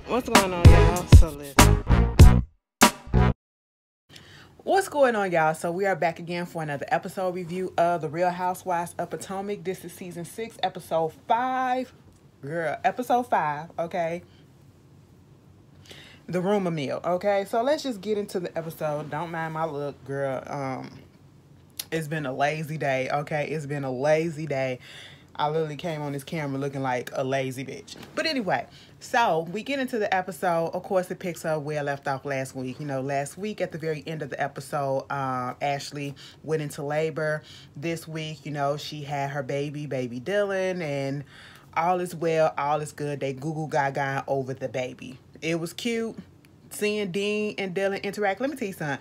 What's going on, y'all? So listen. What's going on, y'all? So we are back again for another episode review of The Real Housewives of Potomac. This is season 6, episode 5. Girl, episode 5, okay? The rumor mill, okay? So let's just get into the episode. Don't mind my look, girl. It's been a lazy day, okay? It's been a lazy day. I literally came on this camera looking like a lazy bitch. But anyway, so we get into the episode. Of course, it picks up where I left off last week. You know, last week at the very end of the episode, Ashley went into labor. This week, you know, she had her baby Dylan, and all is well, all is good. They goo gaga over the baby. It was cute seeing Dean and Dylan interact. Let me tell you something.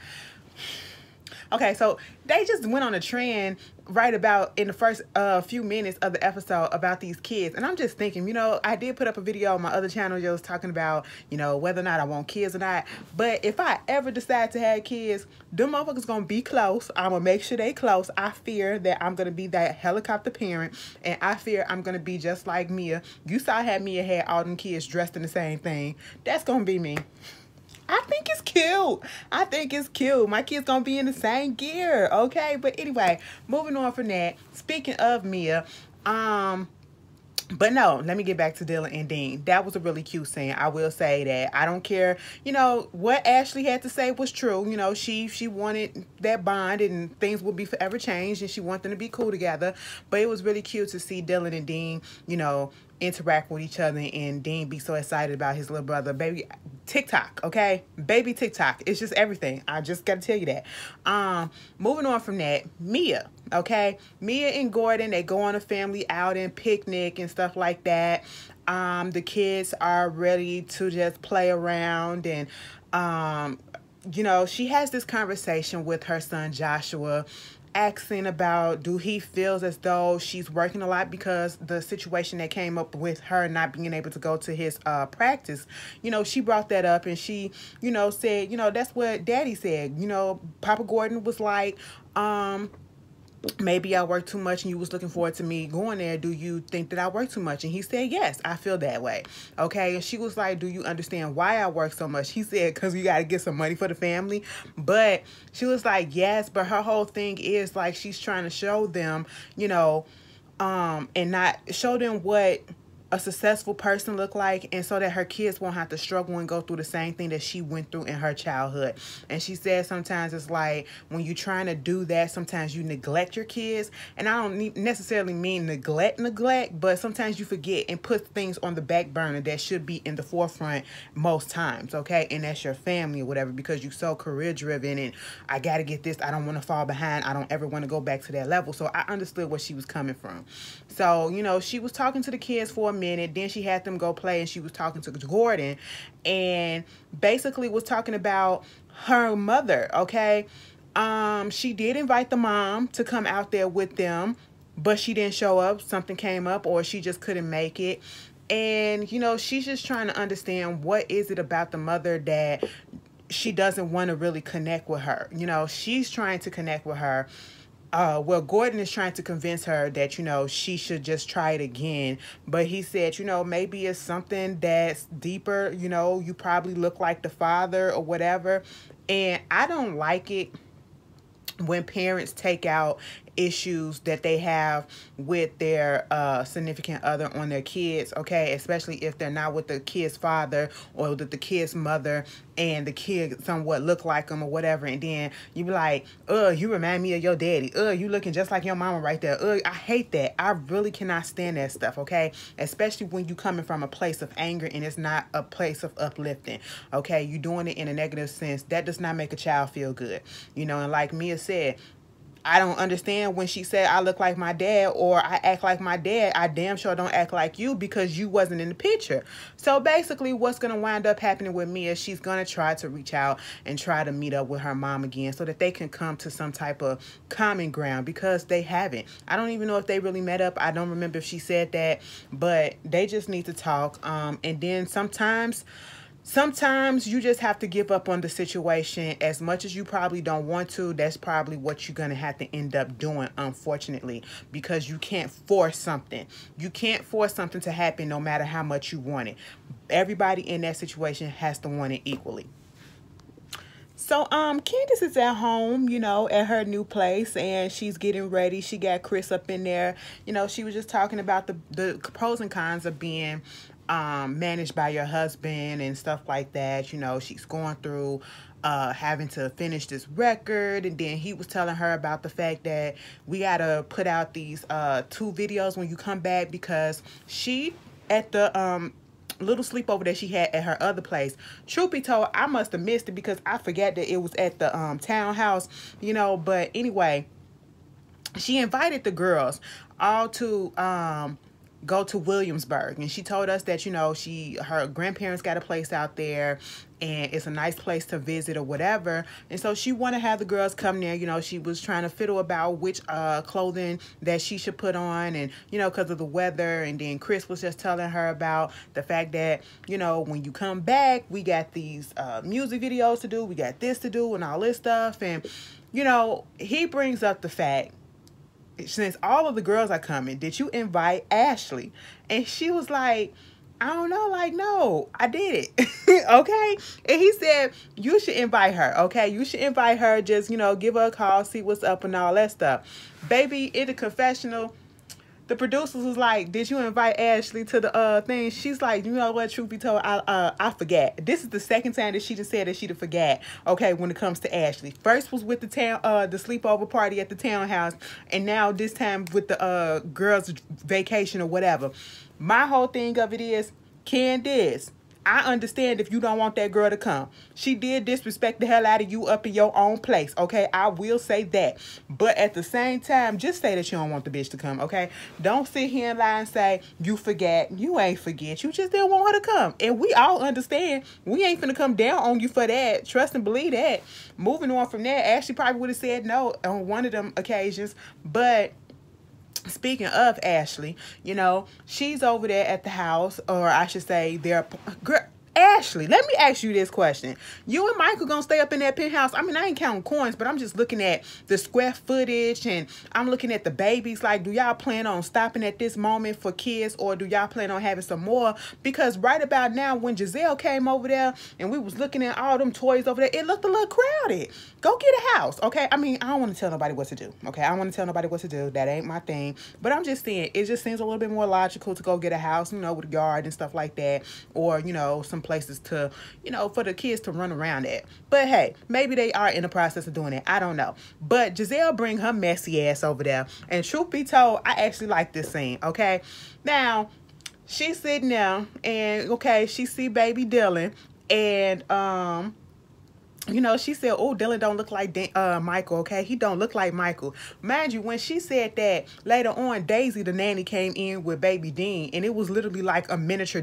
Okay, so they just went on a trend right about in the first few minutes of the episode about these kids. And I'm just thinking, you know, I did put up a video on my other channel just talking about, you know, whether or not I want kids or not. But if I ever decide to have kids, them motherfuckers gonna be close. I'm gonna make sure they close. I fear that I'm gonna be that helicopter parent. And I fear I'm gonna be just like Mia. You saw how Mia had all them kids dressed in the same thing. That's gonna be me. I think it's cute. I think it's cute. My kid's gonna be in the same gear, okay? But anyway, moving on from that. Speaking of Mia, but no, let me get back to Dylan and Dean. That was a really cute scene. I will say that. I don't care. You know, what Ashley had to say was true. You know, she wanted that bond and things would be forever changed and she wanted them to be cool together. But it was really cute to see Dylan and Dean, you know, interact with each other and Dean be so excited about his little brother. Baby TikTok, okay? Baby TikTok. It's just everything. I just gotta tell you that. Moving on from that, Mia, okay? Mia and Gordon, they go on a family outing, picnic and stuff like that. The kids are ready to just play around and you know, she has this conversation with her son Joshua, asking about do he feels as though she's working a lot because the situation that came up with her not being able to go to his practice. You know, she brought that up and she, you know, said, you know, that's what Daddy said. You know, Papa Gordon was like, maybe I work too much and you was looking forward to me going there. Do you think that I work too much? And he said, yes, I feel that way. Okay. And she was like, do you understand why I work so much? He said, because you got to get some money for the family. But she was like, yes, but her whole thing is like, she's trying to show them, you know, and not show them what a successful person look like, and so that her kids won't have to struggle and go through the same thing that she went through in her childhood. And she said sometimes it's like when you're trying to do that, sometimes you neglect your kids. And I don't necessarily mean neglect, but sometimes you forget and put things on the back burner that should be in the forefront most times, okay? And that's your family or whatever, because you're so career driven and I gotta get this, I don't want to fall behind, I don't ever want to go back to that level. So I understood where she was coming from. So, you know, she was talking to the kids for a minute, then she had them go play and she was talking to Gordon and basically was talking about her mother, okay? She did invite the mom to come out there with them, but she didn't show up. Something came up or she just couldn't make it. And, you know, she's just trying to understand what is it about the mother that she doesn't want to really connect with her. You know, she's trying to connect with her. Well, Gordon is trying to convince her that, you know, she should just try it again. But he said, you know, maybe it's something that's deeper. You know, you probably look like the father or whatever. And I don't like it when parents take out issues that they have with their significant other on their kids, okay? Especially if they're not with the kid's father or with the kid's mother and the kid somewhat look like them or whatever. And then you be like, you remind me of your daddy. You looking just like your mama right there. I hate that. I really cannot stand that stuff, okay? Especially when you coming from a place of anger and it's not a place of uplifting, okay? You doing it in a negative sense. That does not make a child feel good, you know? And like Mia said, I don't understand when she said I look like my dad or I act like my dad. I damn sure don't act like you because you wasn't in the picture. So basically what's going to wind up happening with me is she's going to try to reach out and try to meet up with her mom again so that they can come to some type of common ground because they haven't. I don't even know if they really met up. I don't remember if she said that, but they just need to talk. And then sometimes sometimes you just have to give up on the situation. As much as you probably don't want to, that's probably what you're going to have to end up doing, unfortunately, because you can't force something. You can't force something to happen no matter how much you want it. Everybody in that situation has to want it equally. So Candace is at home, you know, at her new place, and she's getting ready. She got Chris up in there. You know, she was just talking about the pros and cons of being managed by your husband and stuff like that. You know, she's going through having to finish this record, and then he was telling her about the fact that we gotta put out these 2 videos when you come back, because she at the little sleepover that she had at her other place, truth be told, I must have missed it because I forgot that it was at the townhouse, you know. But anyway, she invited the girls all to go to Williamsburg, and she told us that, you know, her grandparents got a place out there and it's a nice place to visit or whatever, and so she wanted to have the girls come there. You know, she was trying to fiddle about which clothing that she should put on, and you know, because of the weather. And then Chris was just telling her about the fact that, you know, when you come back, we got these music videos to do, we got this to do and all this stuff. And you know, he brings up the fact, since all of the girls are coming, did you invite Ashley? And she was like, I don't know, like, no, I did it. Okay. And he said, you should invite her. Okay. You should invite her. Just, you know, give her a call, see what's up and all that stuff. Baby, in the confessional, the producers was like, did you invite Ashley to the thing? She's like, you know what, truth be told, I forget. This is the second time that she just said that she'd forget, okay, when it comes to Ashley. First was with the sleepover party at the townhouse, and now this time with the girls' vacation or whatever. My whole thing of it is, Candace, I understand if you don't want that girl to come. She did disrespect the hell out of you up in your own place, okay? I will say that. But at the same time, just say that you don't want the bitch to come, okay? Don't sit here and lie and say you forget. You ain't forget. You just didn't want her to come. And we all understand. We ain't finna come down on you for that. Trust and believe that. Moving on from there, Ashley probably would have said no on one of them occasions. But speaking of Ashley, you know, she's over there at the house, or I should say, girl, Ashley, let me ask you this question. You and Michael gonna stay up in that penthouse? I mean, I ain't counting coins, but I'm just looking at the square footage, and I'm looking at the babies. Like, do y'all plan on stopping at this moment for kids, or do y'all plan on having some more? Because right about now, when Giselle came over there and we was looking at all them toys over there, it looked a little crowded. Go get a house, okay? I mean, I don't want to tell nobody what to do, okay? I don't want to tell nobody what to do. That ain't my thing. But I'm just saying, it just seems a little bit more logical to go get a house, you know, with a yard and stuff like that, or, you know, some places to, you know, for the kids to run around at. But hey, maybe they are in the process of doing it. I don't know. But Giselle bring her messy ass over there. And truth be told, I actually like this scene, okay? Now, she's sitting there and, okay, she see baby Dylan, and, you know, she said, oh, Dylan don't look like Michael, okay? He don't look like Michael. Mind you, when she said that, later on, Daisy, the nanny, came in with baby Dean, and it was literally like a miniature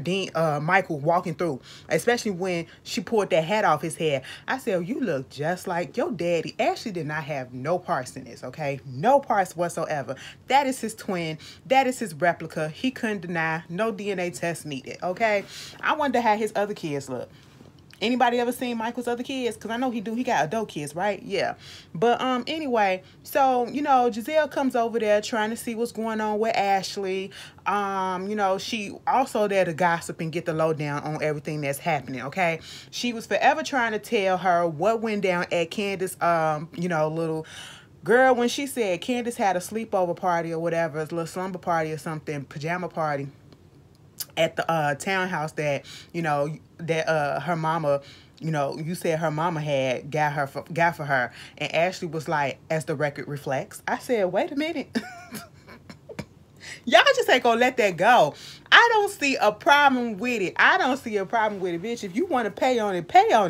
Michael walking through, especially when she pulled that hat off his head. I said, oh, you look just like your daddy. Ashley did not have no parts in this, okay? No parts whatsoever. That is his twin. That is his replica. He couldn't deny. No DNA test needed, okay? I wonder how his other kids look. Anybody ever seen Michael's other kids? Because I know he do. He got adult kids, right? Yeah. But anyway, so, you know, Giselle comes over there trying to see what's going on with Ashley. You know, she also there to gossip and get the lowdown on everything that's happening, okay? She was forever trying to tell her what went down at Candace, you know, little girl, when she said Candace had a sleepover party or whatever, a little slumber party or something, pajama party at the townhouse that, you know, that her mama, you know, you said her mama had got for her. And Ashley was like, as the record reflects. I said, wait a minute. Y'all just ain't gonna let that go. I don't see a problem with it. I don't see a problem with it, bitch. If you want to pay on it,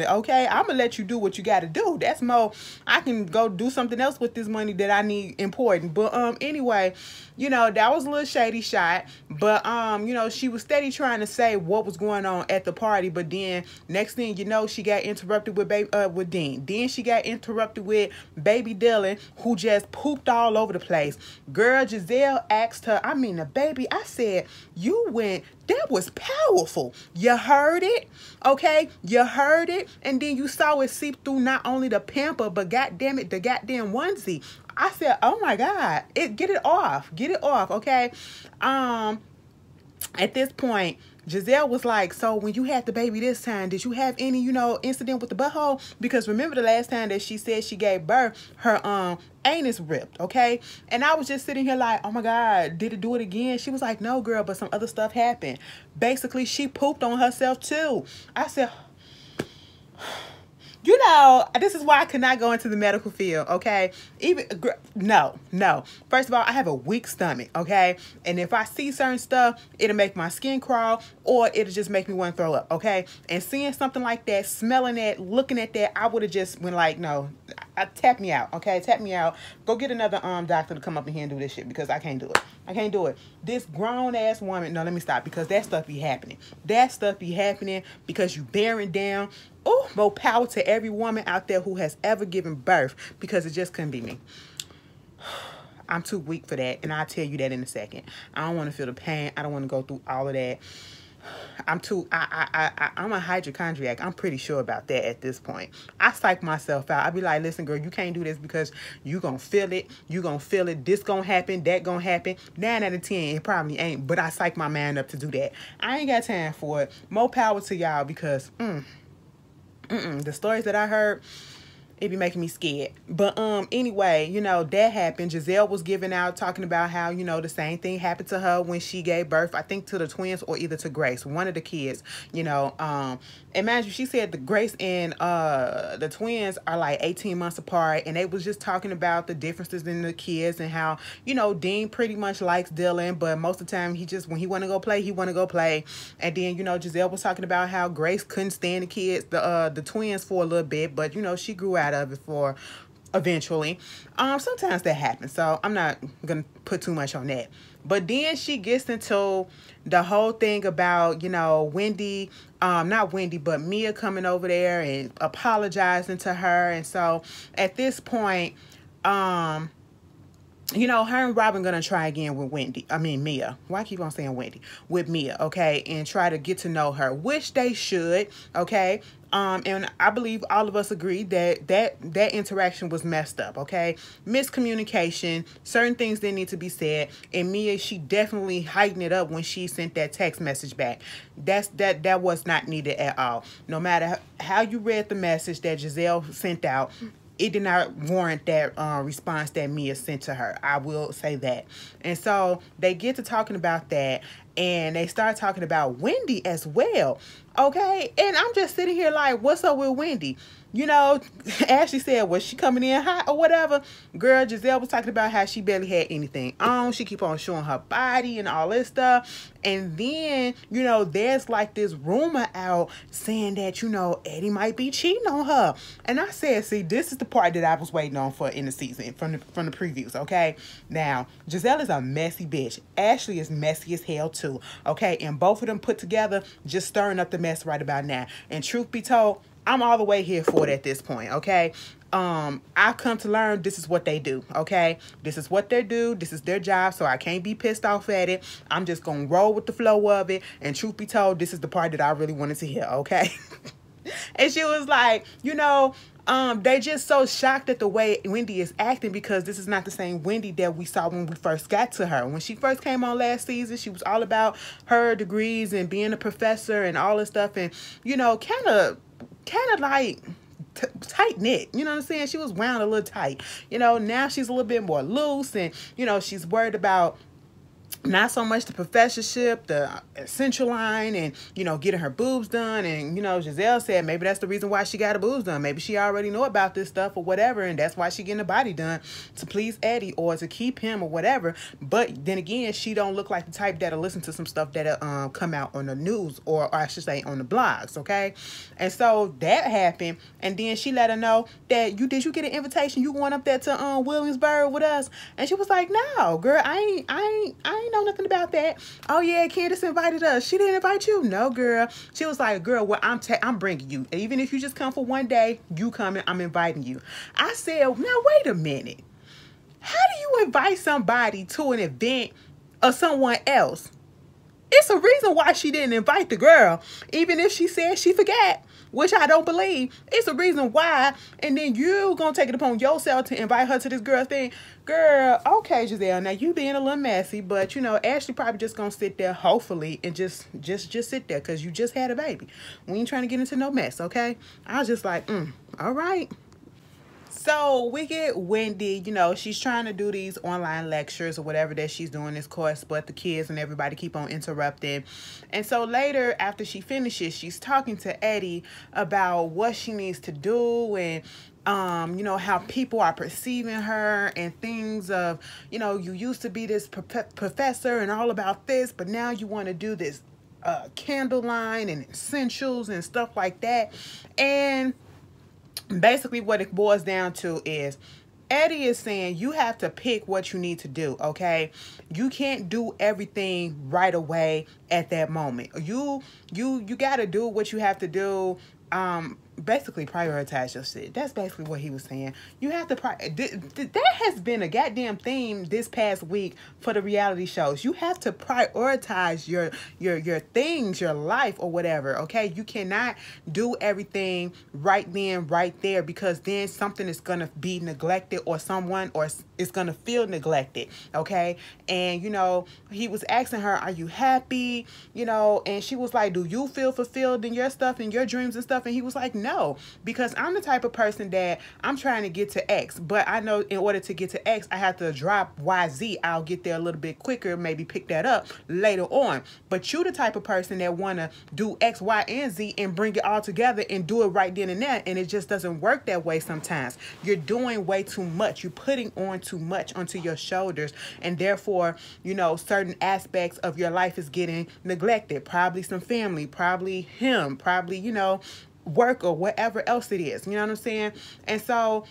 okay? I'm going to let you do what you got to do. That's more, I can go do something else with this money that I need important. But anyway, you know, that was a little shady shot. But, you know, she was steady trying to say what was going on at the party. But then, next thing you know, she got interrupted with Dean. Then she got interrupted with baby Dylan, who just pooped all over the place. Girl, Giselle asked her, I mean, mean, the baby, I said, you went, that was powerful. You heard it, okay? You heard it, and then you saw it seep through not only the pamper, but goddamn it, the goddamn onesie. I said, oh my God, get it off, okay? At this point, Giselle was like, so when you had the baby this time, did you have any, incident with the butthole? Because remember the last time that she said she gave birth, her anus ripped, okay? And I was just sitting here like, oh my God, did it do it again? She was like, no, girl, but some other stuff happened. Basically, she pooped on herself too. I said, this is why I could not go into the medical field, okay? No. First of all, I have a weak stomach, okay? And if I see certain stuff, it'll make my skin crawl, or it'll just make me want to throw up, okay? And seeing something like that, smelling that, looking at that, I would have just been like, no, tap me out, okay? Tap me out. Go get another doctor to come up in here and do this shit, because I can't do it. I can't do it. This grown-ass woman, no, let me stop, because that stuff be happening. That stuff be happening because you bearing down. Oh, more power to every woman out there who has ever given birth, because it just couldn't be me. I'm too weak for that, and I'll tell you that in a second. I don't want to feel the pain. I don't want to go through all of that. I'm a hypochondriac. I'm pretty sure about that at this point. I psych myself out. I be like, listen, girl, you can't do this because you gonna feel it. You gonna feel it. This gonna happen. That gonna happen. 9 out of 10, it probably ain't, but I psych my man up to do that. I ain't got time for it. More power to y'all, because the stories that I heard, it be making me scared. But anyway, that happened. Giselle was giving out, talking about how, the same thing happened to her when she gave birth, I think to the twins, or either to Grace, one of the kids, and mind you, she said the Grace and the twins are like 18 months apart, and they was just talking about the differences in the kids, and how, Dean pretty much likes Dylan, but most of the time when he want to go play, he want to go play. And then, Giselle was talking about how Grace couldn't stand the kids, the twins, for a little bit, but, she grew out of it for eventually. Sometimes that happens, so I'm not gonna put too much on that. But then she gets into the whole thing about, Wendy, not Wendy, but Mia coming over there and apologizing to her. And so at this point, her and Robin gonna try again with Mia. Why I keep on saying Wendy? With Mia, okay? And try to get to know her, which they should, okay? And I believe all of us agree that interaction was messed up, okay? Miscommunication, certain things didn't need to be said, and Mia, she definitely heightened it up when she sent that text message back. That was not needed at all. No matter how you read the message that Giselle sent out, it did not warrant that response that Mia sent to her. I will say that. And so they get to talking about that, and they start talking about Wendy as well. Okay? And I'm just sitting here like, what's up with Wendy? Ashley said, was she coming in hot or whatever? Girl, Giselle was talking about how she barely had anything on. She keep on showing her body and all this stuff. And then, there's like this rumor out saying that, Eddie might be cheating on her. And I said, see, this is the part that I was waiting on for in the season, from the previews, okay? Now, Giselle is a messy bitch. Ashley is messy as hell too, okay? And both of them put together, just stirring up the mess right about now. And truth be told, I'm all the way here for it at this point, okay? I've come to learn this is what they do, okay? This is what they do. This is their job, so I can't be pissed off at it. I'm just going to roll with the flow of it. And truth be told, this is the part that I really wanted to hear, okay? And she was like, they just so shocked at the way Wendy is acting, because this is not the same Wendy that we saw when we first got to her. When she first came on last season, she was all about her degrees and being a professor and all this stuff, and, kind of like tight knit, you know what I'm saying? She was wound a little tight. Now she's a little bit more loose, and she's worried about not so much the professorship, the essential line, and, getting her boobs done. And, Giselle said maybe that's the reason why she got her boobs done. Maybe she already know about this stuff or whatever, and that's why she getting her body done, to please Eddie or to keep him or whatever. But then again, she don't look like the type that'll listen to some stuff that'll come out on the news, or I should say on the blogs, okay? And so that happened, and then she let her know that did you get an invitation? You going up there to Williamsburg with us? And she was like, no, girl, I ain't know nothing about that. Oh yeah, Candace invited us. She didn't invite you? No, girl. She was like, girl, well, I'm bringing you. Even if you just come for one day, you coming, I'm inviting you. I said, now wait a minute. How do you invite somebody to an event or someone else. It's a reason why she didn't invite the girl, even if she said she forgot, which I don't believe. It's a reason why, and then you gonna take it upon yourself to invite her to this girl thing. Girl, okay, Giselle, now you being a little messy, but you know, Ashley probably just gonna sit there, hopefully, and just sit there, because you just had a baby. We ain't trying to get into no mess, okay? I was just like, all right. So we get Wendy, you know, she's trying to do these online lectures or whatever that she's doing this course, but the kids and everybody keep on interrupting. And so later, after she finishes, she's talking to Eddie about what she needs to do, and you know, how people are perceiving her, and things of, you know, you used to be this professor and all about this, but now you want to do this candle line and essentials and stuff like that. And basically what it boils down to is Eddie is saying you have to pick what you need to do, okay? You can't do everything right away at that moment. You got to do what you have to do. Basically prioritize your shit. That's basically what he was saying. You have to that has been a goddamn theme this past week for the reality shows. You have to prioritize your things, your life or whatever, okay? You cannot do everything right then, right there, because then something is going to be neglected, or someone or is going to feel neglected, okay? And you know, he was asking her, are you happy? You know, and she was like, do you feel fulfilled in your stuff and your dreams and stuff? And he was like, no, because I'm the type of person that I'm trying to get to X, but I know in order to get to X, I have to drop YZ. I'll get there a little bit quicker, maybe pick that up later on. But you the type of person that want to do X, Y, and Z and bring it all together and do it right then and there. And it just doesn't work that way sometimes. You're doing way too much. You're putting on too much onto your shoulders. And therefore, you know, certain aspects of your life is getting neglected. Probably some family, probably him, probably, you know, work or whatever else it is. You know what I'm saying? And so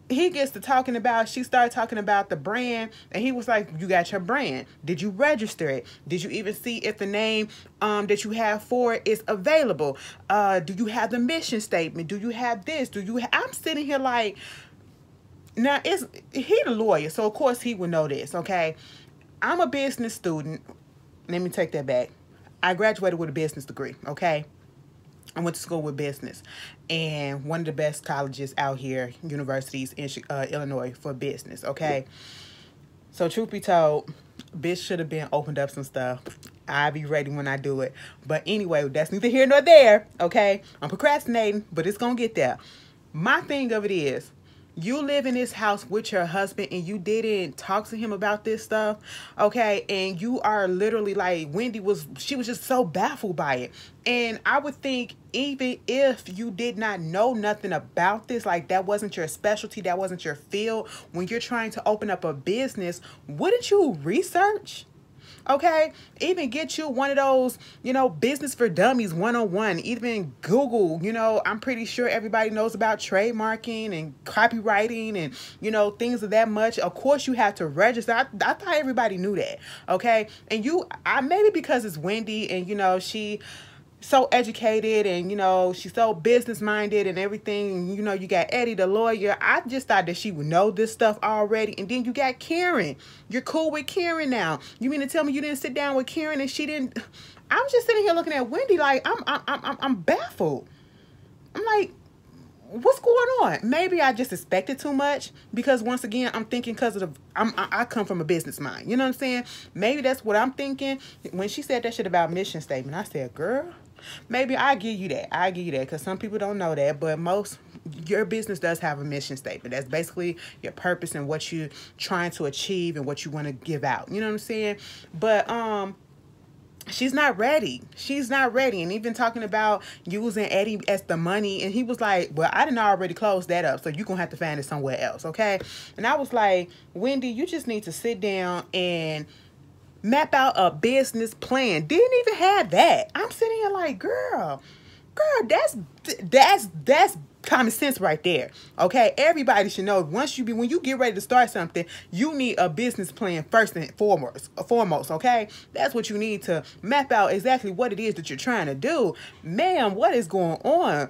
he gets to talking about, she started talking about the brand, and he was like, you got your brand. Did you register it? Did you even see if the name that you have for it is available? Do you have the mission statement? Do you have this? I'm sitting here like, now he the lawyer, so of course he would know this, okay? I'm a business student. Let me take that back. I graduated with a business degree, okay? I went to school with business, and one of the best colleges out here, universities in Illinois for business, okay? So truth be told, bitch should have been opened up some stuff. I'll be ready when I do it. But anyway, that's neither here nor there, okay? I'm procrastinating, but it's going to get there. My thing of it is, you live in this house with your husband and you didn't talk to him about this stuff, okay? And you are literally like, she was just so baffled by it. And I would think, even if you did not know nothing about this, like that wasn't your specialty, that wasn't your field, when you're trying to open up a business, wouldn't you research? Okay, even get you one of those, you know, business for dummies 101, even Google, you know, I'm pretty sure everybody knows about trademarking and copywriting and, you know, things of that much. Of course you have to register. I thought everybody knew that. Okay. And maybe because it's Wendy and, you know, she so educated and, you know, she's so business minded and everything. You know, you got Eddie, the lawyer. I just thought that she would know this stuff already. And then you got Karen. You're cool with Karen now. You mean to tell me you didn't sit down with Karen and she didn't? I'm just sitting here looking at Wendy like I'm baffled. I'm like, what's going on? Maybe I just expected too much, because once again, I'm thinking because of I come from a business mind. You know what I'm saying? Maybe that's what I'm thinking. When she said that shit about mission statement, I said, girl, maybe I give you that. I give you that, because some people don't know that, but your business does have a mission statement. That's basically your purpose and what you're trying to achieve and what you want to give out. You know what I'm saying? But she's not ready. She's not ready. And even talking about using Eddie as the money, and he was like, well, I didn't already close that up, so you're gonna have to find it somewhere else, okay? And I was like, Wendy, you just need to sit down and map out a business plan. Didn't even have that. I'm sitting here like, girl, that's common sense right there. Okay, everybody should know when you get ready to start something, you need a business plan first and foremost. Okay, that's what you need to map out exactly what it is that you're trying to do. Ma'am, what is going on?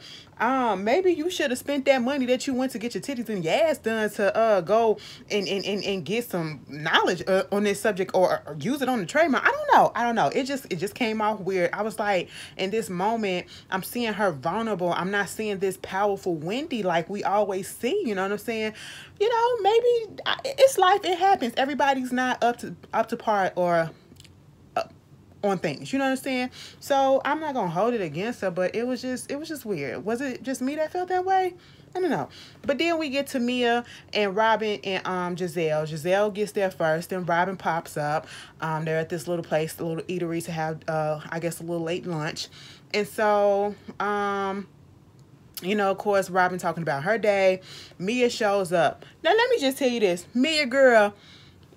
Maybe you should have spent that money that you went to get your titties and your ass done to go and get some knowledge on this subject, or use it on the trademark. I don't know. It just came off weird. I was like, in this moment, I'm seeing her vulnerable. I'm not seeing this powerful Wendy like we always see. You know what I'm saying? You know, maybe it's life. It happens. Everybody's not up to par or on things, you know what I'm saying? So I'm not gonna hold it against her, but it was just weird. Was it just me that felt that way? I don't know. But then we get to Mia and Robin and Giselle. Giselle gets there first, and Robin pops up. They're at this little place, the little eatery, to have I guess a little late lunch. And so you know, of course, Robin talking about her day. Mia shows up. Now let me just tell you this, Mia girl,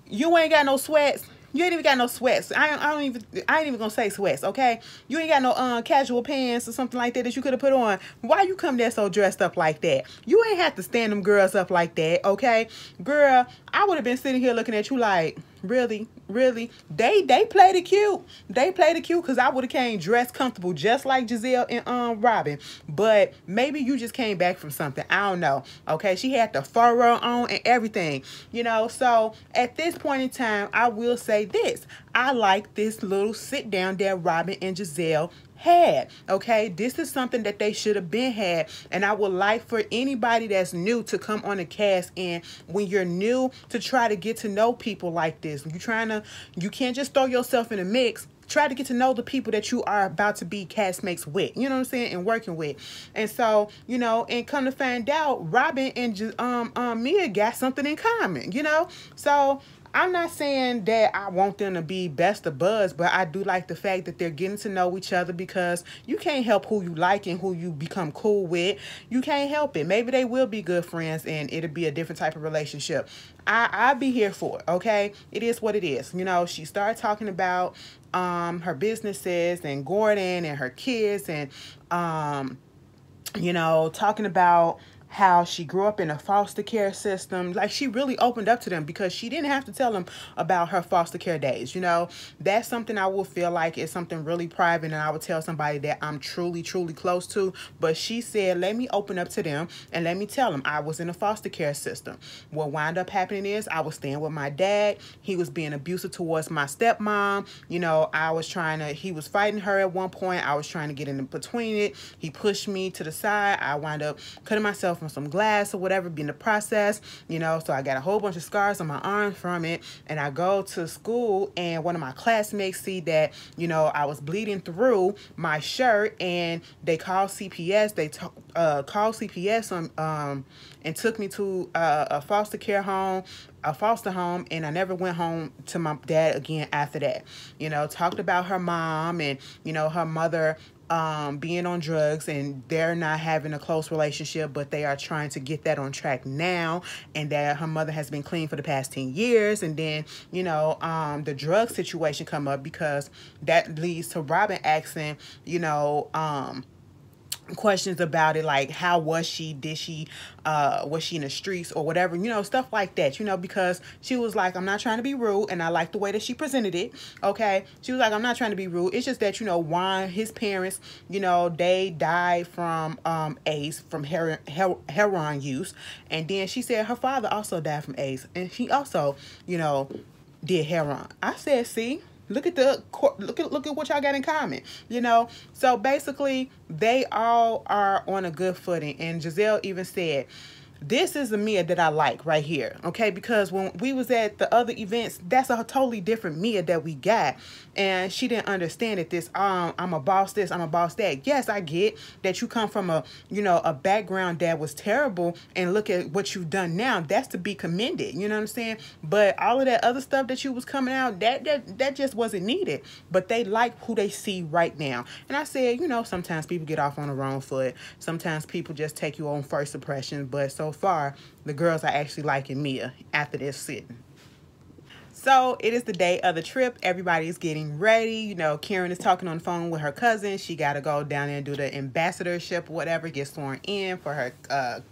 you ain't got no sweats. You ain't even got no sweats. I ain't even gonna say sweats, okay? You ain't got no casual pants or something like that you could have put on. Why you come there so dressed up like that? You ain't have to stand them girls up like that, okay? Girl, I would have been sitting here looking at you like, really? They played it cute. They played it cute, because I would have came dressed comfortable just like Giselle and Robin. But maybe you just came back from something. I don't know. Okay, she had the furrow on and everything. You know, so at this point in time, I will say this. I like this little sit down that Robin and Giselle had. Okay, this is something that they should have been had, and I would like for anybody that's new to come on the cast, and when you're new, to try to get to know people like this. You can't just throw yourself in a mix. Try to get to know the people that you are about to be castmates with, you know what I'm saying, and working with. And so, you know, and come to find out, Robin and Mia got something in common, you know. So I'm not saying that I want them to be best of buds, but I do like the fact that they're getting to know each other, because you can't help who you like and who you become cool with. You can't help it. Maybe they will be good friends and it'll be a different type of relationship. I'll be here for it, okay? It is what it is. You know, she started talking about her businesses and Gordon and her kids, and you know, talking about how she grew up in a foster care system. Like, she really opened up to them, because she didn't have to tell them about her foster care days. You know, that's something I will feel like is something really private, and I would tell somebody that I'm truly close to. But she said, let me open up to them and let me tell them I was in a foster care system. What wound up happening is I was staying with my dad. He was being abusive towards my stepmom. You know, he was fighting her at one point. I was trying to get in between it. He pushed me to the side. I wound up cutting myself on some glass or whatever, being the process, you know. So I got a whole bunch of scars on my arms from it, and I go to school, and one of my classmates see that, you know, I was bleeding through my shirt, and they called CPS. They called CPS and took me to a foster home, and I never went home to my dad again after that. You know, talked about her mom and, you know, her mother being on drugs, and they're not having a close relationship, but they are trying to get that on track now, and that her mother has been clean for the past 10 years. And then, you know, the drug situation come up, because that leads to Robin asking, you know, questions about it, like how was she, was she in the streets or whatever, you know, stuff like that, you know, because she was like, I'm not trying to be rude, and I like the way that she presented it. Okay, she was like, I'm not trying to be rude, it's just that, you know, Juan, his parents, you know, they died from AIDS, from heroin use. And then she said her father also died from AIDS, and he also, you know, did heroin. I said, see, look at what y'all got in common, you know. So basically, they all are on a good footing. And Giselle even said, this is the Mia that I like right here, okay? Because when we was at the other events, that's a totally different Mia that we got. And she didn't understand it. I'm a boss this, I'm a boss that. Yes, I get that you come from a background that was terrible, and look at what you've done now. That's to be commended, you know what I'm saying? But all of that other stuff that you was coming out, that just wasn't needed. But they like who they see right now. And I said, you know, sometimes people get off on the wrong foot. Sometimes people just take you on first impression. But so far, the girls are actually liking Mia after this sitting. So it is the day of the trip. Everybody's getting ready. You know, Karen is talking on the phone with her cousin. She got to go down there and do the ambassadorship or whatever, get sworn in for her,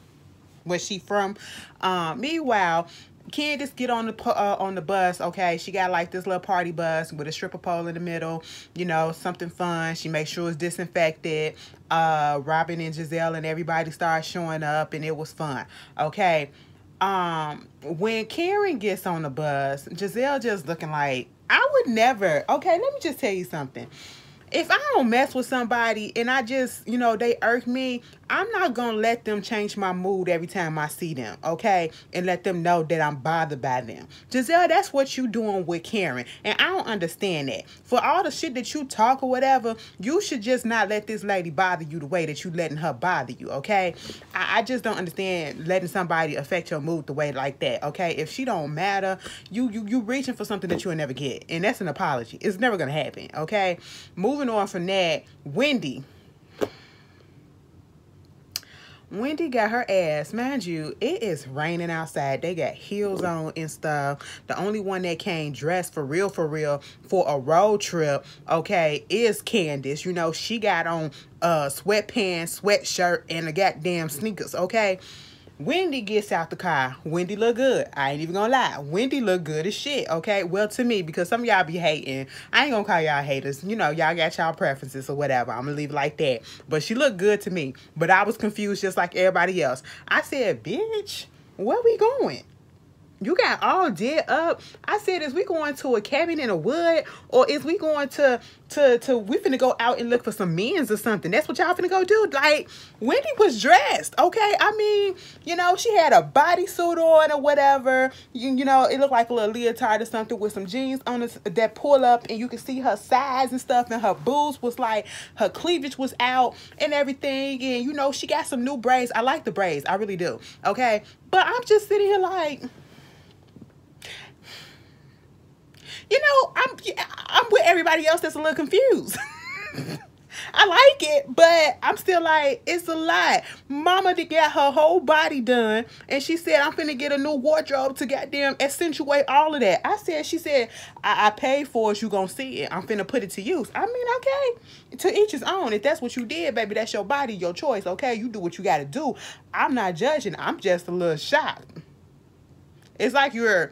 where she from. Meanwhile, Candace get on the bus. Okay, she got like this little party bus with a stripper pole in the middle. You know, something fun. She makes sure it's disinfected. Robin and Giselle and everybody started showing up, and it was fun. Okay. When Karen gets on the bus, Giselle just looking like, I would never. Okay, let me just tell you something. If I don't mess with somebody and I just, you know, they irk me, I'm not going to let them change my mood every time I see them, okay? And let them know that I'm bothered by them. Giselle, that's what you doing with Karen. And I don't understand that. For all the shit that you talk or whatever, you should just not let this lady bother you the way that you letting her bother you, okay? I just don't understand letting somebody affect your mood the way like that, okay? If she don't matter, you reaching for something that you'll never get. And that's an apology. It's never going to happen, okay? Moving on from that, Wendy got her ass. Mind you, it is raining outside. They got heels on and stuff. The only one that came dressed for real for a road trip, okay, is Candace. You know, she got on sweatpants, sweatshirt, and the goddamn sneakers, okay? Wendy gets out the car. Wendy look good. I ain't even gonna lie. Wendy look good as shit, okay? Well, to me, because some of y'all be hating. I ain't gonna call y'all haters. You know, y'all got y'all preferences or whatever. I'm gonna leave it like that. But she looked good to me. But I was confused just like everybody else. I said, bitch, where we going? You got all dead up. I said, is we going to a cabin in a wood, or is we going to we finna go out and look for some men's or something? That's what y'all finna go do. Like, Wendy was dressed, okay? I mean, you know, she had a bodysuit on or whatever. You know, it looked like a little leotard or something with some jeans on that pull up, and you can see her size and stuff, and her boobs was like, her cleavage was out and everything. And, you know, she got some new braids. I like the braids. I really do, okay? But I'm just sitting here like, you know, I'm with everybody else that's a little confused. I like it, but I'm still like, it's a lot. Mama did get her whole body done, and she said, I'm finna get a new wardrobe to goddamn accentuate all of that. She said, I paid for it, you gonna see it. I'm finna put it to use. I mean, okay, to each his own. If that's what you did, baby, that's your body, your choice, okay? You do what you gotta do. I'm not judging. I'm just a little shocked. It's like you're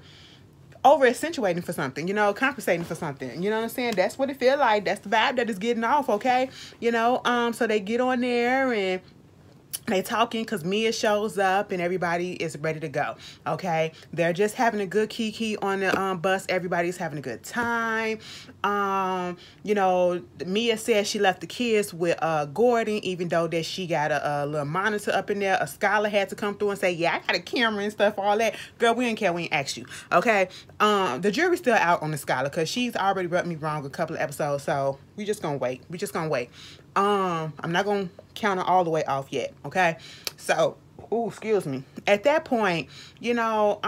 over accentuating for something, you know, compensating for something, you know what I'm saying? That's what it feel like. That's the vibe that is getting off, okay? You know, so they get on there and they talking because Mia shows up and everybody is ready to go, okay? They're just having a good kiki on the bus. Everybody's having a good time. You know, Mia says she left the kids with Gordon, even though that she got a little monitor up in there. A scholar had to come through and say, yeah, I got a camera and stuff, all that. Girl, we didn't care. We ain't asked you, okay? The jury's still out on the scholar because she's already rubbed me wrong a couple of episodes, so we just gonna wait. We just gonna wait. I'm not gonna count her all the way off yet, okay? So, ooh, excuse me. At that point, you know,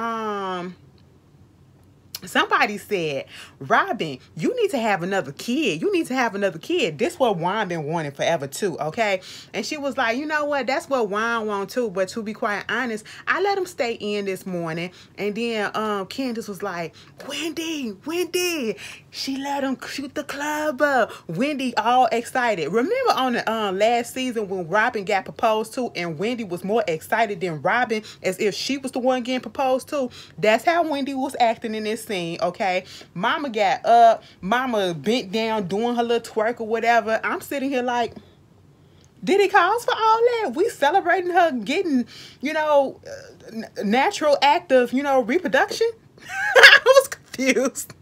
somebody said, Robin, you need to have another kid. You need to have another kid. This what Juan been wanting forever too, okay? And she was like, you know what? That's what Juan want too. But to be quite honest, I let him stay in this morning. And then Candace was like, Wendy, she let him shoot the club up. Wendy all excited. Remember on the last season when Robin got proposed to and Wendy was more excited than Robin as if she was the one getting proposed to? That's how Wendy was acting in this scene, okay? Mama got up. Mama bent down doing her little twerk or whatever. I'm sitting here like, did he cause for all that? We celebrating her getting, you know, natural act of, you know, reproduction? I was confused.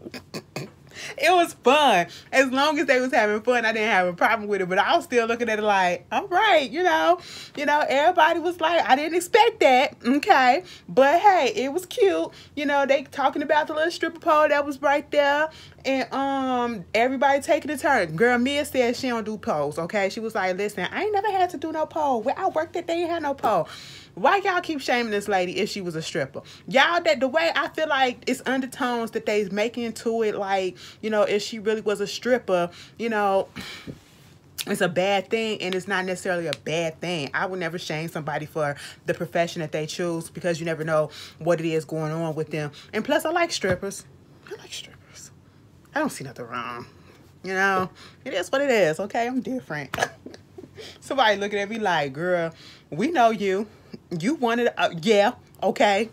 It was fun. As long as they was having fun, I didn't have a problem with it. But I was still looking at it like, all right, you know, everybody was like, I didn't expect that, okay? But hey, it was cute. You know, they talking about the little stripper pole that was right there. And everybody taking a turn. Girl, Mia said she don't do poles, okay? She was like, listen, I ain't never had to do no pole. Where I worked at, they ain't had no pole. Why y'all keep shaming this lady if she was a stripper? Y'all, that the way I feel like it's undertones that they's making to it, like, you know, if she really was a stripper, you know, it's a bad thing, and it's not necessarily a bad thing. I would never shame somebody for the profession that they choose because you never know what it is going on with them. And plus, I like strippers. I like strippers. I don't see nothing wrong. You know, it is what it is, okay? I'm different. Somebody looking at me like, girl, we know you. You wanted, yeah, okay.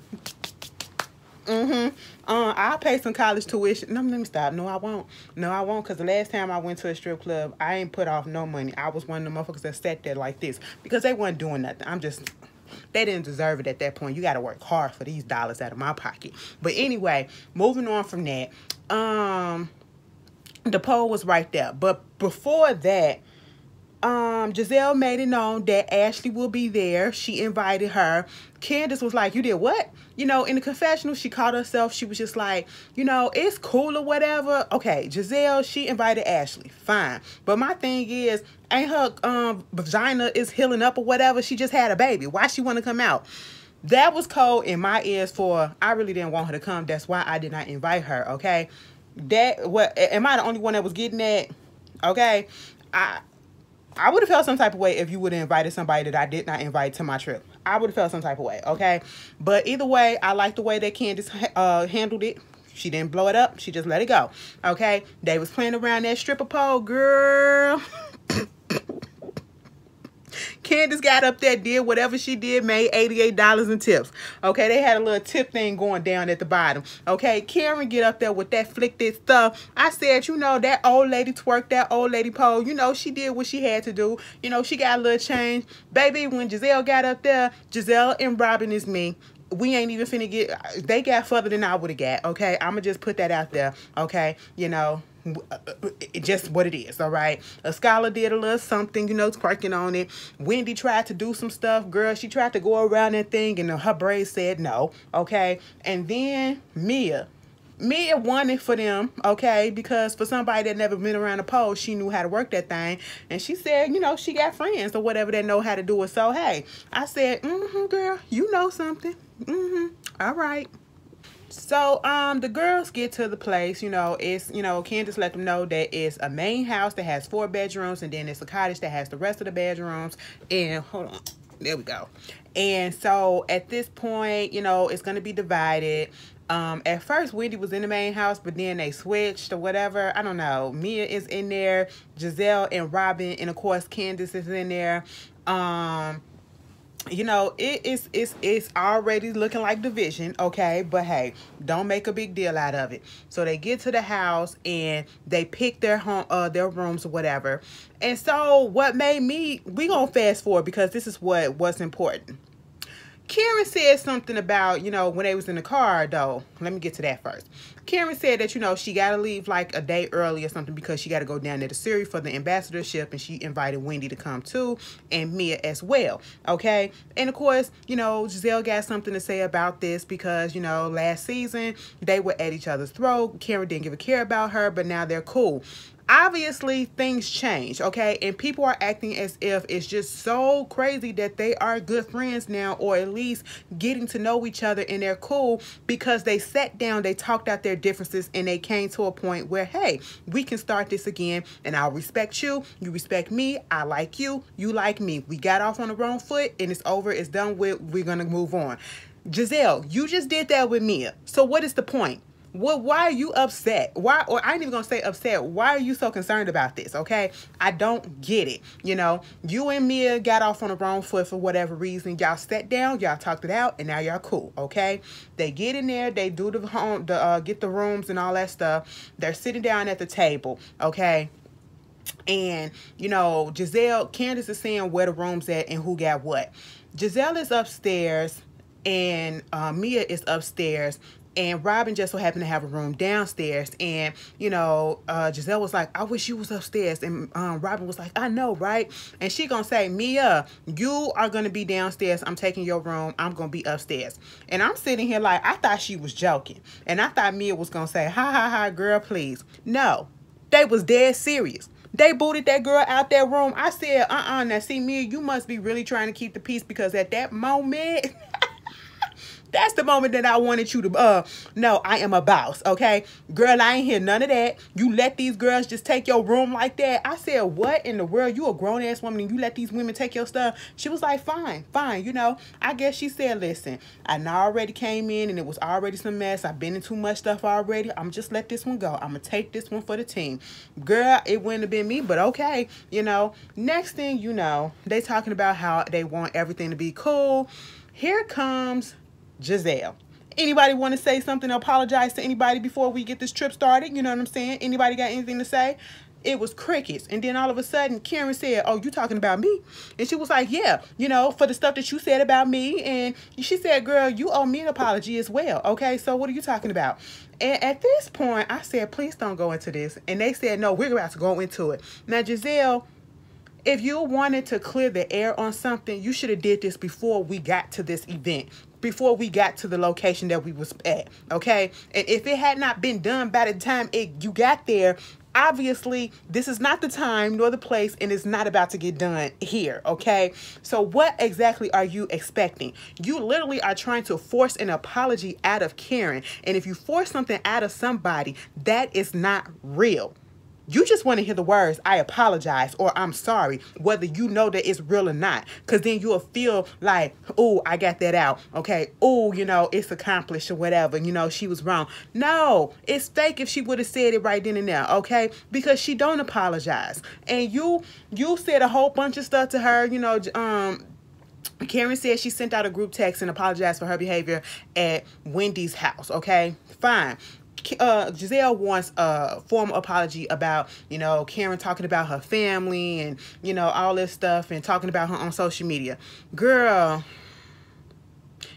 I'll pay some college tuition. No, let me stop. No, I won't. No, I won't, because the last time I went to a strip club, I ain't put off no money. I was one of the motherfuckers that sat there like this because they wasn't doing nothing. They didn't deserve it at that point. You got to work hard for these dollars out of my pocket. But anyway, moving on from that, the pole was right there. But before that, Giselle made it known that Ashley will be there. She invited her. Candace was like, you did what? You know, in the confessional, she caught herself. She was just like, you know, it's cool or whatever. Okay, Giselle, she invited Ashley. Fine. But my thing is, ain't her vagina is healing up or whatever? She just had a baby. Why she want to come out? That was cold in my ears for, I really didn't want her to come. That's why I did not invite her, okay? Am I the only one that was getting that? Okay? I would have felt some type of way if you would have invited somebody that I did not invite to my trip. I would have felt some type of way, okay? But either way, I like the way that Candace handled it. She didn't blow it up. She just let it go, okay? They was playing around that stripper pole, girl. Candace got up there, did whatever she did, made $88 in tips. Okay, they had a little tip thing going down at the bottom. Okay, Karen get up there with that flicked stuff. I said, you know, that old lady twerked, that old lady pole. You know, she did what she had to do. You know, she got a little change. Baby, when Giselle got up there, Giselle and Robin is me. We ain't even finna get, they got further than I would have got, okay? I'm gonna just put that out there, okay? You know, just what it is, all right? A scholar did a little something, you know, twerking on it. Wendy tried to do some stuff, girl. She tried to go around that thing, and her braids said no, okay? And then Mia won it for them, okay? Because for somebody that never been around a pole, she knew how to work that thing. And she said, you know, she got friends or whatever that know how to do it. So, hey, I said, girl, you know something. All right. So, the girls get to the place, you know, it's, you know, Candace let them know that it's a main house that has 4 bedrooms, and then it's a cottage that has the rest of the bedrooms. And, hold on, there we go. And so, at this point, you know, it's going to be divided. At first, Wendy was in the main house, but then they switched or whatever. I don't know. Mia is in there, Giselle and Robin, and of course, Candace is in there. You know, it's already looking like division, okay? But hey, don't make a big deal out of it. So they get to the house and they pick their their rooms or whatever. And so what made me, we gonna fast forward because this is what's important. Karen said something about, you know, when they was in the car, though. Let me get to that first. Karen said that, you know, she got to leave like a day early or something because she got to go down there to Surrey for the ambassadorship, and she invited Wendy to come too, and Mia as well, okay? And of course, you know, Giselle got something to say about this because, you know, last season, they were at each other's throat. Karen didn't give a care about her, but now they're cool. Obviously, things change, okay? And people are acting as if it's just so crazy that they are good friends now, or at least getting to know each other, and they're cool because they sat down, they talked out their differences, and they came to a point where, hey, we can start this again, and I'll respect you, you respect me, I like you, you like me. We got off on the wrong foot, and it's over, it's done with, we're gonna move on. Giselle, you just did that with Mia, so what is the point? Why are you upset? Why, or I ain't even gonna say upset. Why are you so concerned about this? Okay, I don't get it. You know, you and Mia got off on the wrong foot for whatever reason. Y'all sat down, y'all talked it out, and now y'all cool. Okay, they get in there, they do get the rooms and all that stuff. They're sitting down at the table. Okay. And, you know, Candace is saying where the room's at and who got what. Giselle is upstairs and Mia is upstairs. And Robin just so happened to have a room downstairs. And, you know, Giselle was like, I wish you was upstairs. And Robin was like, I know, right? And she gonna say, Mia, you are gonna be downstairs. I'm taking your room. I'm gonna be upstairs. And I'm sitting here like, I thought she was joking. And I thought Mia was gonna say, ha, ha, ha, girl, please. No, they was dead serious. They booted that girl out that room. I said, now see, Mia, you must be really trying to keep the peace, because at that moment... That's the moment that I wanted you to no, I am a boss, okay? Girl, I ain't hear none of that. You let these girls just take your room like that. I said, what in the world? You a grown-ass woman and you let these women take your stuff? She was like, fine, fine. You know, I guess she said, listen, I already came in and it was already some mess. I've been in too much stuff already. I'm just let this one go. I'm going to take this one for the team. Girl, it wouldn't have been me, but okay. You know, next thing you know, they talking about how they want everything to be cool. Here comes Giselle. Anybody want to say something, apologize to anybody before we get this trip started? You know what I'm saying? Anybody got anything to say? It was crickets. And then all of a sudden, Karen said, oh, you talking about me? And she was like, yeah, you know, for the stuff that you said about me. And she said, girl, you owe me an apology as well. Okay, so what are you talking about? And at this point, I said, please don't go into this. And they said, no, we're about to go into it. Now, Giselle, if you wanted to clear the air on something, you should have did this before we got to this event, before we got to the location that we was at, okay? And if it had not been done by the time you got there, obviously, this is not the time nor the place, and it's not about to get done here, okay? So what exactly are you expecting? You literally are trying to force an apology out of Karen, and if you force something out of somebody, that is not real. You just want to hear the words, I apologize, or I'm sorry, whether you know that it's real or not. Because then you'll feel like, oh, I got that out. Okay. Oh, you know, it's accomplished or whatever. You know, she was wrong. No, it's fake if she would have said it right then and there. Okay. Because she don't apologize. And you said a whole bunch of stuff to her, you know, Karen said she sent out a group text and apologized for her behavior at Wendy's house. Okay. Fine. Giselle wants a formal apology about, you know, Karen talking about her family and, you know, all this stuff and talking about her on social media. Girl,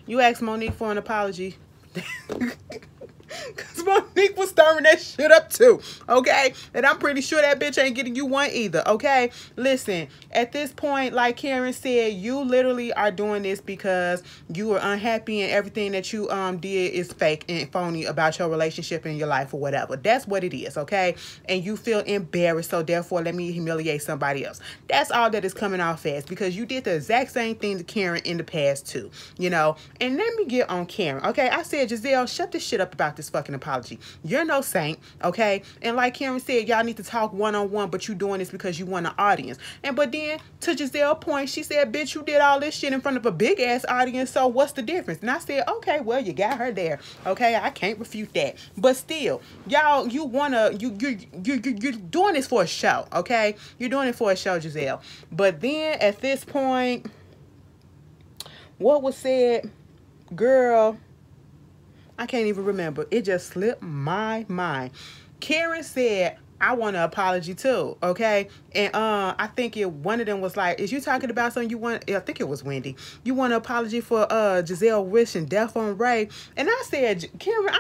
you asked Monique for an apology. Because Monique was stirring that shit up too, okay? And I'm pretty sure that bitch ain't getting you one either, okay? Listen, at this point, like Karen said, you literally are doing this because you were unhappy and everything that you did is fake and phony about your relationship and your life or whatever. That's what it is, okay? And you feel embarrassed, so therefore let me humiliate somebody else. That's all that is coming off as, because you did the exact same thing to Karen in the past too, you know? And let me get on Karen, okay? I said, Giselle, shut this shit up about this fucking apology. You're no saint, okay? And like Karen said, y'all need to talk one-on-one, but you doing this because you want an audience. And but then to Giselle's point, she said, bitch, you did all this shit in front of a big ass audience, so what's the difference? And I said, okay, well, you got her there, okay? I can't refute that. But still, y'all, you're doing this for a show, okay? You're doing it for a show, Giselle. But then at this point, what was said, girl, I can't even remember. It just slipped my mind. Karen said, I want an apology too, okay? And I think one of them was like, is you talking about something you want? I think it was Wendy. You want an apology for Giselle wishing death on Ray? And I said, Karen,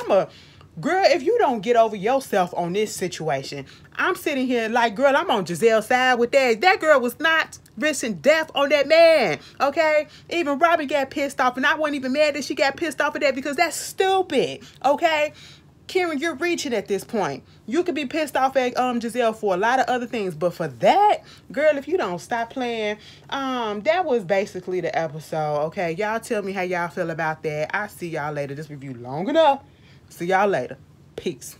girl, if you don't get over yourself on this situation, I'm sitting here like, girl, I'm on Giselle's side with that. That girl was not wishing death on that man, okay? Even Robbie got pissed off, and I wasn't even mad that she got pissed off at that because that's stupid, okay? Karen, you're reaching at this point. You could be pissed off at Giselle for a lot of other things, but for that, girl, if you don't stop playing, that was basically the episode, okay? Y'all tell me how y'all feel about that. I'll see y'all later. This review long enough. See y'all later. Peace.